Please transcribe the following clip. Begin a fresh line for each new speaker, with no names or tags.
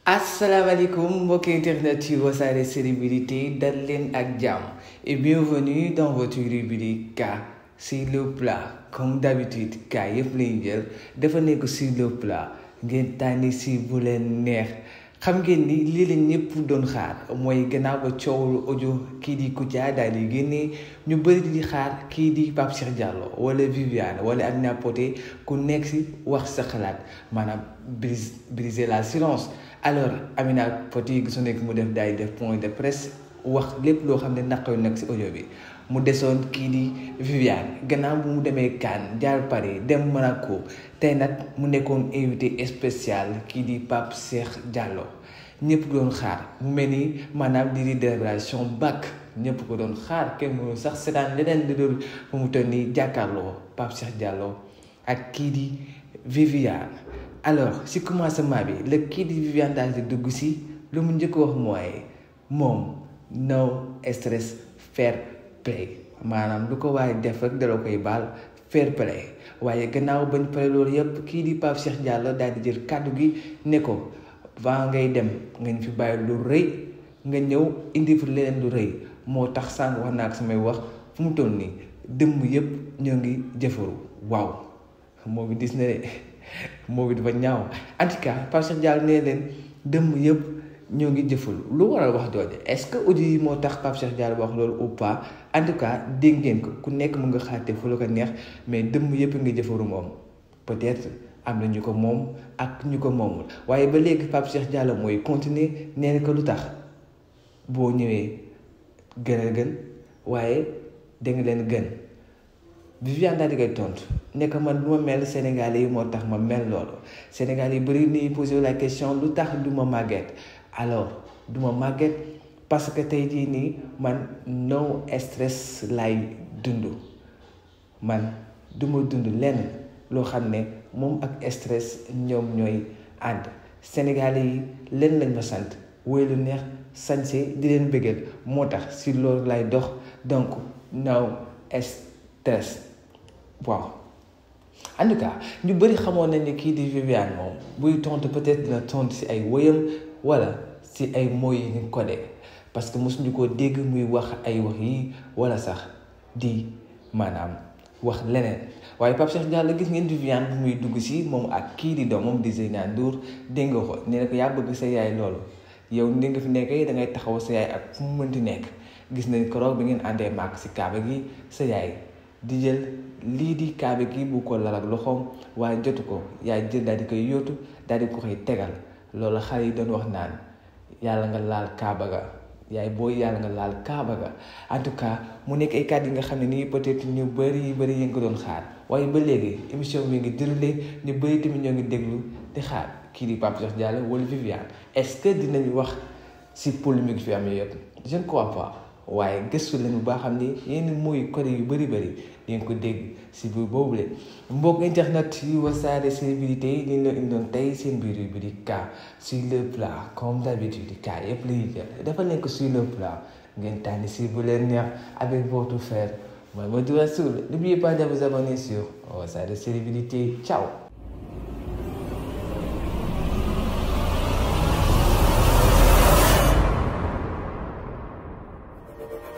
Asalaamaaleykum mbokki internet yi Wassare célébrités dal leen ak jàmm et bienvenue dans votre rubrique sur le plat comme d'habitude cas yëpp lañu jël dafa nekk sur le plat ngeen tànni si bu leen neex xam ngeen ni lii la ñëpp doon xaar mooy gannaaw ba coowlu audio kii di Kouthia daal di génnee ñu bëri di xaar kii di Pape Cheikh Diallo wala Viviane wala ak n'importe ku nekk si wax sa xalaat maanaam briser la silence. Alors Amina Poti gisu nekk mu def daay def point de presse wax lépp loo xam ne naqaru nag si audio bi mu desoon kii di Viviane gannaaw bu mu demee Cannes jaar Paris dem Monaco tey nag mu nekkoon invité spécial kii di Pape Cheikh Diallo ñëpp doon xaar mu mel ni maanaam di délibération bac ñëpp ko doon xaar kenn mënu sax seetaan leneen di doon fu mu toll nii jàkkaarloo Pape Cheikh Diallo ak kii di Viviane. Alors si commencement bi la kii di Viviane daal di dugg si lu mu njëkk wax mooy moom no stress fair play maanaam lu ko waaye def rek dala koy baal fair play waaye gannaaw bañ pare loolu yëpp kii di Pape Cheikh Diallo daal di jël kàddu gi ne ko va ngay dem nga ñu fi bàyyi lu rëy nga ñëw indi fi leneen lu rëy moo tax sànq wax naa ak samay wax fu mu toll nii dëmm yëpp ñoo ngi jëfaru waaw moo bi dis na de moo bi dafa ñaaw en tout cas Pape Cheikh Diallo nee leen dëmm yëpp ñoo ngi jëful lu waral wax jooju est-ce que audio yi moo tax Pape Cheikh Diallo wax loolu ou pas en tout cas dégg ngeen ko ku nekk mu nga xaate fu la ko neex mais dëmm yëpp nga jëfaru moom peut-être am na ñu ko moom ak ñu ko moomul waaye ba léegi Pape Cheikh Diallo mooy continuer nee na ko lu tax boo ñëwee gën a gën waaye da nga leen gën Viviane daal di koy tontu nekk man du ma mel Sénégalais yi moo tax ma mel loolu Sénégalais yi bëri nañu posé la question lu tax du ma màgget alors du ma màgget parce que tey jii nii man no stress lay dund man du ma dund lenn loo xam ne moom ak stress ñoom ñooy ànd Sénégalais yi lenn lañ ma sant woy lu neex sañse di leen bëggal moo tax si loolu lay dox donc no stress. waaw en tout cas ñu bëri xamoon nañ ne kii di Viviane moom buy tontu peut-être dina tontu si ay woyam wala si ay mots yi ñu codé parce que mosuñu ko dégg muy wax ay wax yi wala sax di maanaam wax leneen waaye Pape Cheikh Diallo gis ngeen Viviane bu muy dugg si moom ak kii di doomam di Ndour dégg nga ko nee na ko yaa bëgg sa yaay loolu yow ni nga fi nekkee da ngay taxaw sa yaay ak fu mu mënti nekk gis nañ keroog bi ngeen àndee màgg si kaaba gi sa yaay di jël lii di kaabe gi bu ko lal ak loxoom waaye jotu ko yaay jël daal di koy yóotu daal di ko koy tegal loolu xale yi doon wax naan yàlla nga laal kaaba ga yaay booy yàlla nga laal kaaba ga en tout cas mu nekk ay kàddu yi nga xam ne nii peut-être ñu bëri yéen ko doon xaar waaye ba léegi émission bi ngi déroulé ñu bëri tamit ñoo ngi déglu di xaar kii di Pape Cheikh Diallo wala Viviane est-ce que dinañu wax si polémique fi amee yëpp je ne crois pas waaye gëstu leen bu baax xam ni yenn mooy code yu bëri di ngeen ko dégg si biir boobule mbokk internet yu Wassare célébrités yi ñu la indoon tey seen biir yu bëri cas sur le plat comme d'habitude cas yëpp la ñuy jël dafa nekk sur le plat ngeen tànn si bu leen neex avec votre frère Mamadou Rassoul. N'oubliez pas de vous abonner sur Wassare célébrités. Ciao.